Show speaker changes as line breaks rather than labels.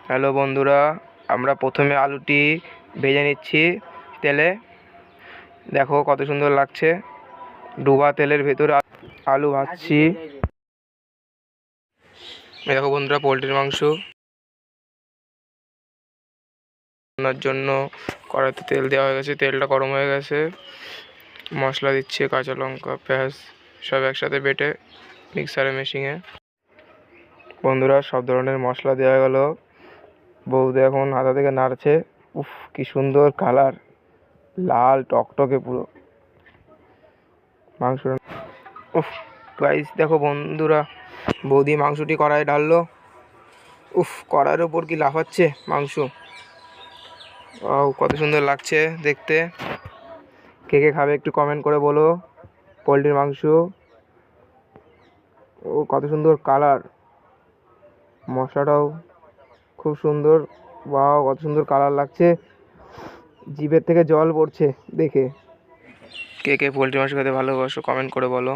Hello বন্ধুরা, আমরা প্রথমে আলুটি ভেজে নিচ্ছি তেলে। দেখো কত সুন্দর লাগছে, ডুবা তেলের ভেতরে আলু ভাজছি। দেখো বন্ধুরা, পোলট্রির মাংস রান্নার জন্য কড়াইতে তেল দেওয়া হয়ে গেছে, তেলটা গরম হয়ে গেছে। মশলা দিচ্ছে, কাঁচা লঙ্কা, পেঁয়াজ সব একসাথে বেটে মিক্সারে মেশিনে। বন্ধুরা, সব ধরনের মশলা দেওয়া গেল। বৌদি এখন হাতা থেকে নাড়ছে। উফ, কি সুন্দর কালার, লাল টকটকে পুরো মাংস। উফ গাইস, দেখো বন্ধুরা, বৌদি মাংসটি কড়াইয়ে ঢাললো। উফ, কড়াইয়ের ওপর কি লাফাচ্ছে মাংস। কত সুন্দর লাগছে দেখতে। কে কে খাবে একটু কমেন্ট করে বলো। পোলট্রির মাংস, কত সুন্দর কালার, মশলাটাও খুব সুন্দর। বাহ, কত সুন্দর কালার লাগছে, জিভের থেকে জল পড়ছে দেখে। কে কে পোলট্রি মাংস খেতে ভালোবাসো কমেন্ট করে বলো।